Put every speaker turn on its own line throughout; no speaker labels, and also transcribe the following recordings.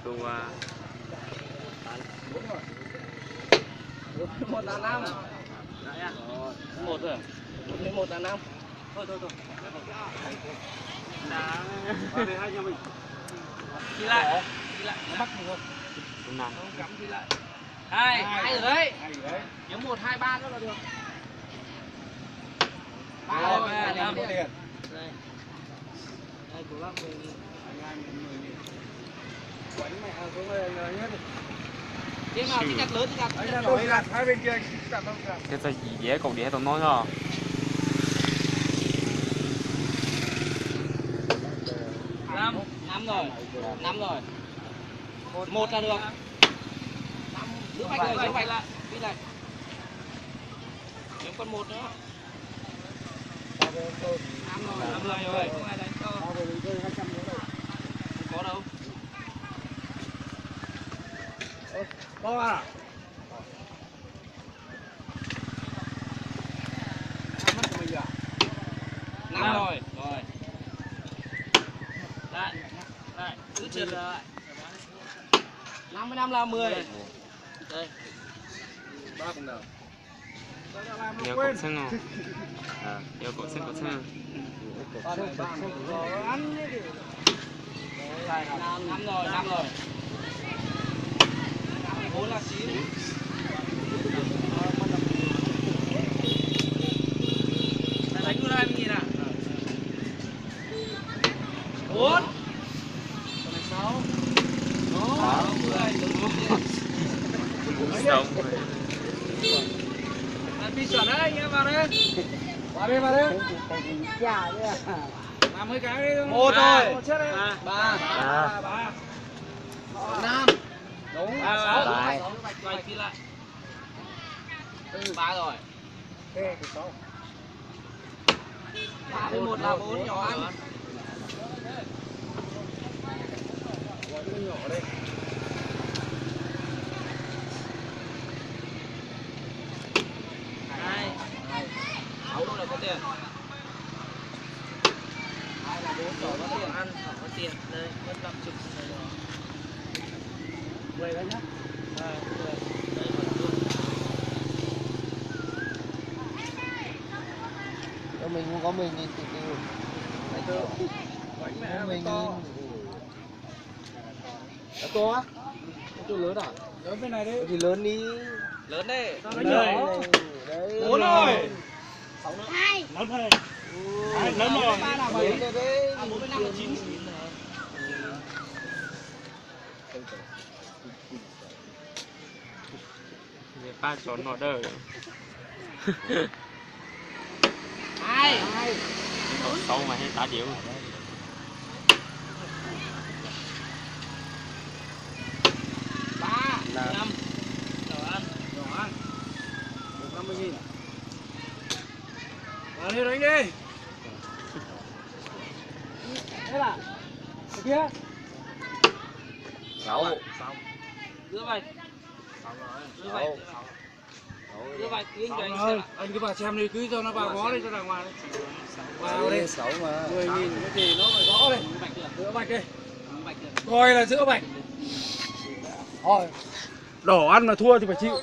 Đua
1 là 5.
Một rồi.
1 là 5.
Thôi.
đá
Đi lại.
Nó bắt mình không?
đúng nào
Không cắm đi lại.
2 rồi đấy.
Nếu 1, 2, 3 nữa là được. 3
Rồi,
rồi,
ba,
5
năm.
tiền.
Đây. Đây của bác mình.
Quánh mẹ xuống đây nhất.
Cái nào cái cắt lớn cái cắt.
Đấy là tôi đặt hai bên kia chặt không chặt.
thế sao dễ cột đĩa tao nói rồi
5 rồi. 5 rồi. 1 là được. Giữ vạch rồi, giữ vạch lại. Đi lại. Nếu còn 1 nữa. 5 rồi. Không ai đánh cho. Không có đâu.
Có à? Mất của mình à?
5 rồi. Lại. Cứ trượt lại. 55 là 10. Đây.
3 cùng đầu.
đeo cột xanh rồi đeo cột xanh
Đây, 5 rồi. 4 là 9. Đánh luôn 20.000 à? 4. 6. Đó, 10.
sống
Đi chuẩn đấy, anh em vào đây.
Vào đây.
30 cái đi.
1 rồi.
3.
5. Đúng.
6.
Lại.
Quay kia lại. 3 rồi.
Ok, 6.
31 là 4 nhỏ ăn.
Nhỏ đây.
2. 6 đâu là có tiền. 2 là 4 nhỏ có tiền ăn, nhỏ có tiền. Đây, mất 50 đây rồi.
10 đấy nhá.
Đây, đây còn luôn.
Mình không có 10.000 thì tiêu. Đấy cơ. Bánh mẹ mình to. Đã to á? To lớn à? Lớn bên này đấy. Thì lớn đi.
Lớn đấy.
Sao nó nhỏ? Đấy.
4 rồi.
6 nữa.
2.
Lớn rồi.
Lớn rồi.
3 là 7. 4 với 5 là 9.
ba trốn nó đời
2.
cột 6 mà hay 8 triệu
3. 5. Nhỏ ăn.
50.000. Vào đi đánh đi. Thế là cái kia 6.
Giữ vạch. Giữ vạch. Giữ vạch cứ cho anh xem.
Anh cứ vào xem đi, cứ cho nó vào gõ đi cho đàng hoàng. Vào đi. 6 mà. 10.000 cái gì nó phải gõ đi. Giữa bạch đi. Coi là giữa bạch. Thôi. Đổ ăn mà thua thì phải chịu.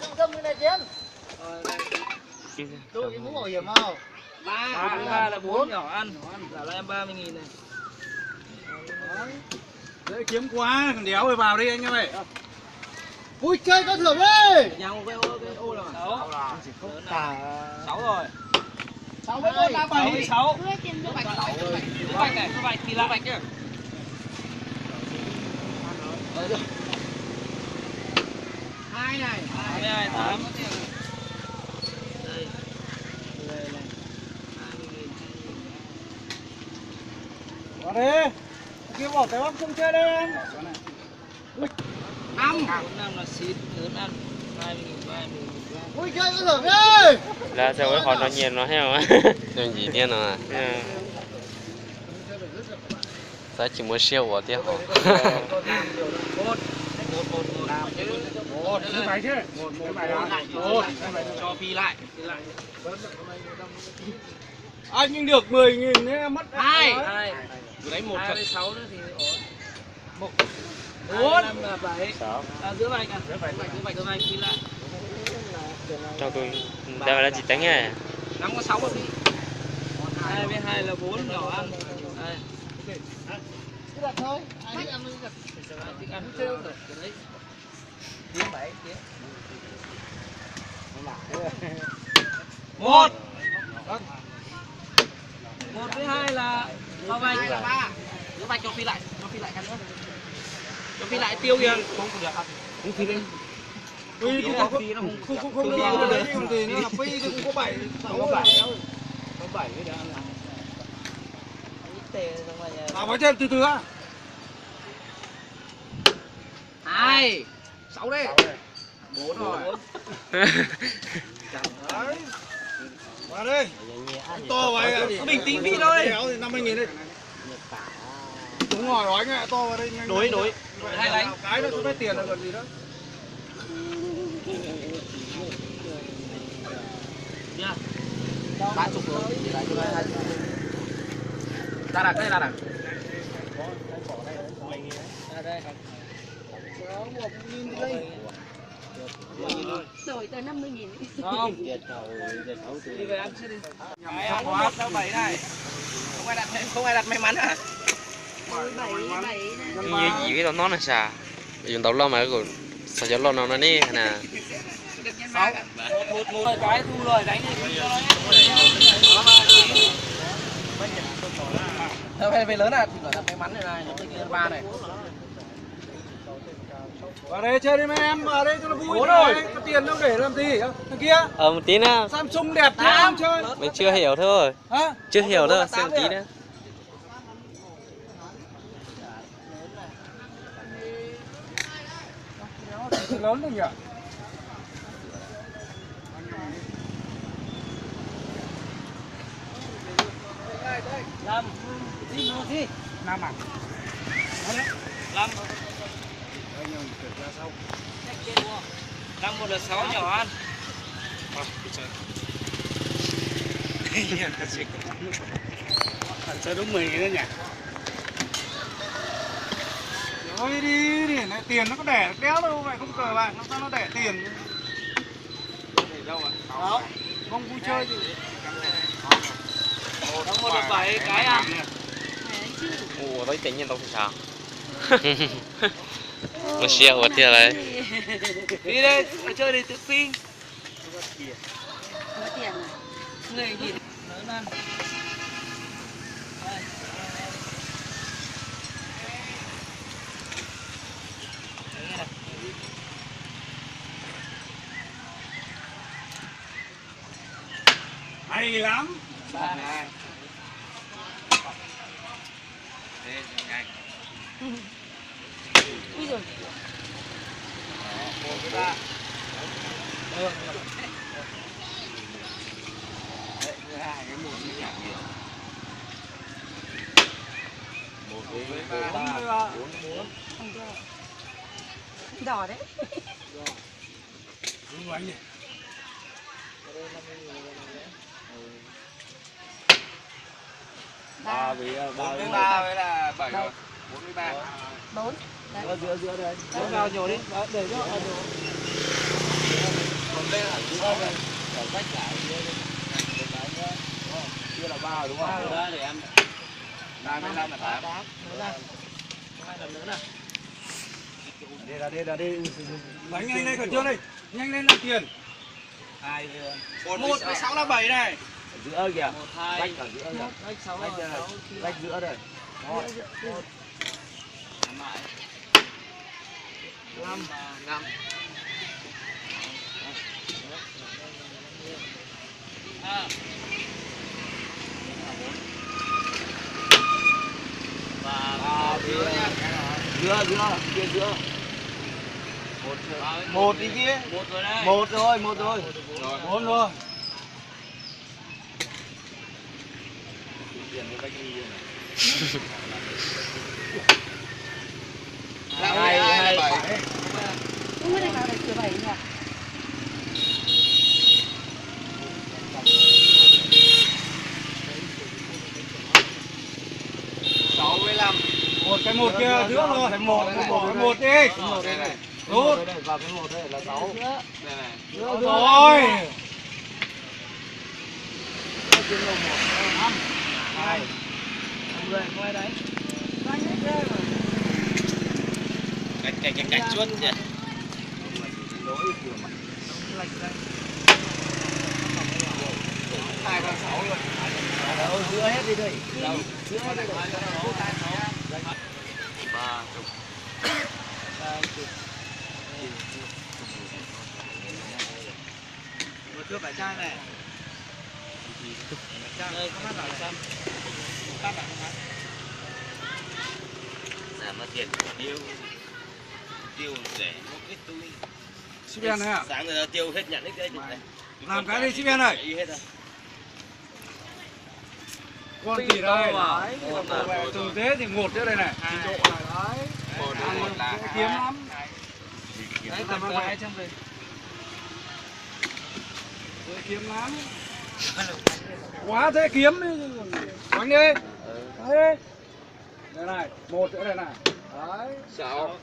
Tôi cái mũ bảo hiểm không?
3 là 4 nhỏ ăn. Giả là em 30.000 này.
Dễ kiếm quá, thằng đéo rồi vào đi anh em ơi.
Vui chơi có thưởng đi.
Nhà một cái ô là 6. 6 rồi.
6 với 4 là 7.
6.
Đưa tiền cho bạch.
Giữ vạch này, giữ vạch thì là vạch nhá.
2 này.
2, 8. Đây.
Vào đi. Kia bỏ cái bắp không chơi đây em.
5 là xịt, lớn ăn. 20.000.
Vui chơi có thưởng đi.
là sao cái họ nó nhìn nó heo á
đơn gì tiên à sao chỉ muốn siêu của tiên họ
Một cái bài chứ. Cái bài đó. Một.
Cho phi lại.
Anh nhưng được 10.000 mất
2. Cứ đánh 1 26 nữa thì ổn. 4
7
giữa vạch à, giữa vạch phi lại.
Cho tôi đây là chỉ tính à.
5 có 6 đi. 2 với 2 là 4 nhỏ ăn. Đây.
Cứ đặt thôi. Ai thích ăn thì đặt.
Thích ăn trêu rồi cái đấy. Tiếng 7 tiếng. 1 với 2 là bao vạch là 3. Giữa vạch cho phi lại cái nữa. Cho phi lại tiêu kìa. Không được ăn. Không phi lên.
Phi thì
không
không được không thì nó là phi thì cũng có 7 6 7
có 7 cái đó là.
vào trên từ từ á.
2 6 đi. 4 rồi.
Đấy. Vào đây. To vậy à?
Bình tĩnh đi thôi.
Kéo thì 50.000 đi. Đúng rồi, anh ạ, to vào đây nhanh.
Đối. Hai đánh.
Cái nó có tiền là còn gì đó.
Nha. 30 rồi. Để lại cho nó 20. Ta đặt đây là đặt. Đây.
Rồi tới 50.000.
Không. Đi về ăn trước đi. Cái ăn quá đâu 7 này. Không ai đặt may mắn à?
7
Như gì cái nó là sao? Dùng tàu lo mà còn sao cho lo nó nè nè.
6 một cái thu rồi đánh đi. Theo về lớn à thì là may mắn này nó lên 3 này.
Vào đây chơi đi mấy em, vào đây cho nó vui rồi. Có tiền đâu để làm gì hả? Thằng kia.
Một tí nữa.
Samsung đẹp thế không chơi?
Mình chưa hiểu thôi.
Hả?
Chưa hiểu đâu, xem tí nữa.
Lớn rồi nhỉ?
Lâm. Đi mua đi.
5 à?
Lâm. 5 1 là 6 nhỏ ăn.
Chơi đúng 10 nữa nhỉ? Thôi đi, này tiền nó có đẻ đéo đâu vậy, không cờ bạc, sao nó đẻ tiền? Để đâu ạ? Đó, không vui chơi gì.
1 là 7 cái ăn.
Ủa, tôi tính nhân tao thì sao? Một xe của tiền đấy.
Đi đây, chơi đi tự phi.
Có tiền này.
Người nhìn lớn ăn.
Hay lắm.
3 2. Đây, nhanh.
Ui giời.
1 với 3. Được. Đấy, thứ hai cái 1 như nhạc nhiều. 1 với 3. 4.
Đỏ đấy.
Đúng rồi anh nhỉ?
Ba
với 3 với là 7 rồi. 4 với 3.
4. Đấy.
Giữa đây. Vào nhổ đi, để cho nhổ. Còn đây là giữa đây. Còn cách lại kia là 3 đúng không? Đó để em. 35 là 8. Hai lần nữa này.
Đi. Đánh nhanh lên còn chưa đây? Nhanh lên làm tiền.
2
1 với 6 là 7 này.
giữa kìa. 1 2 cách ở giữa kìa. Cách 6 cách giữa đây. Đó. 5 5. Và giữa kia giữa. 1 đi kia. 1 rồi đây. 1 rồi.
4 rồi.
Tiền cái bách đi.
2 7. Không biết là nào để sửa 7 nhỉ?
6 với 5.
1 cái cái một kia giữa rồi, cái một đi. Rút.
vào cái 1 đây là 6.
Rồi.
2. 10 quay đấy.
Cái chuốt nhỉ.
Hai con 6 luôn. Giữa hết đi đây. Giữa hết đi.
30.
Một cướp phải chai này. Đây, có mắt vào xem. Tắt vào không?
Giảm mất tiền tiêu rẻ một ít túi.
Sibian này ạ.
Sáng giờ tiêu hết nhận hết đấy.
Làm cái đi Sibian này.
Ý hết rồi.
Con gì đây? Từ thế thì một nữa đây này. Trình độ này đấy.
Một là
kiếm lắm.
Đấy, tầm 2 trong rồi.
Dễ kiếm lắm. Quá dễ kiếm đi. Bánh đi. Đấy. Đây này, một nữa đây này. Đấy.
6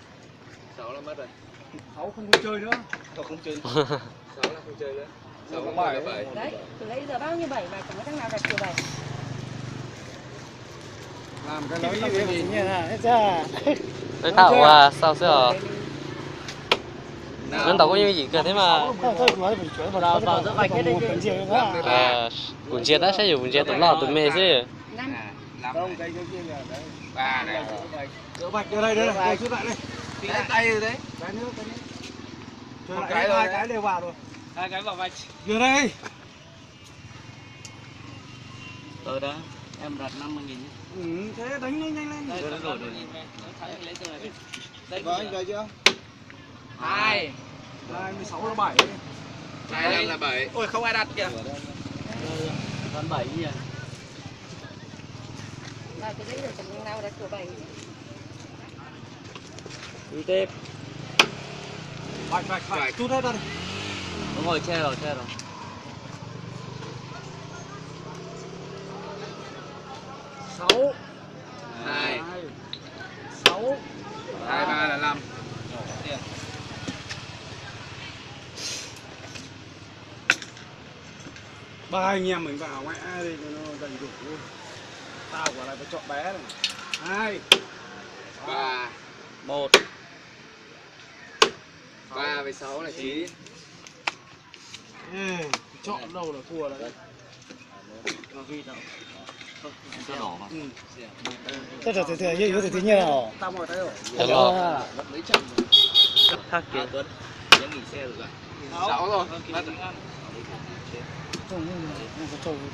là mất rồi.
6 không có chơi nữa.
Không chơi. 6 là không chơi nữa. 6 là 7.
Đấy, từ lấy giờ bao nhiêu 7 mà chẳng có thằng nào đặt kiểu 7.
Làm cái lấy gì nhỉ?
Đấy Thảo à, sao xưa nên tao có những gì cơ thế mà
Vào giữa vạch hết đây chứ.
cuốn chia đã sẽ dùng cuốn chia tụi lọ tụi mê chứ
5.
Không, cái kia là đấy. 3 này.
Đỡ bạch ở đây đây này, đây chút lại đây.
Tí tay rồi đấy.
Cái nữa, cái nữa. Chơi
Một
lại
cái
hai
rồi.
cái đều vào rồi.
2 cái vào vạch.
Vừa đây.
Rồi đó. Em đặt 50.000 nhé.
Thế đánh nhanh lên.
Đây, rồi. Lấy từ này. Đây.
Vâng, rồi chưa?
2.
26 là 7.
2 là 7. Ôi không ai đặt kìa. Còn 7 nhỉ.
Là cái đấy rồi chẳng thằng nào đặt kiểu 7.
Đi tiếp.
Bạch, chút hết ra đi.
Đúng rồi, che rồi.
6.
2.
6.
2, 3 là 5. Tiền.
Ba anh em mình vào mẹ đi cho nó đầy đủ. Tao quả lại phải chọn bé này. 2.
3. 1. 3 với 6 là 9.
Chọn đâu là thua đấy.
Thế là từ yếu từ như nào?
Tao mọi thấy rồi.
tụi lọ
Thắc kìa. Tuấn. Nhớ nghỉ xe rồi. 6 rồi.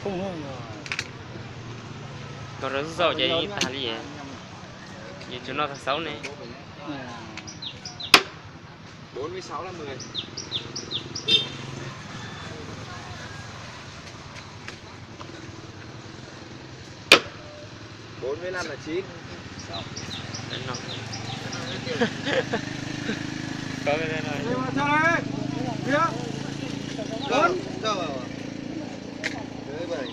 Không
còn rất sợ vậy ta là gì vậy chúng nó thật xấu này
4 với 6 là 10. 4 với 5 là 9.
đến nó có cái này
Đây mà cho đây. Kia.
4. Đâu rồi? 7.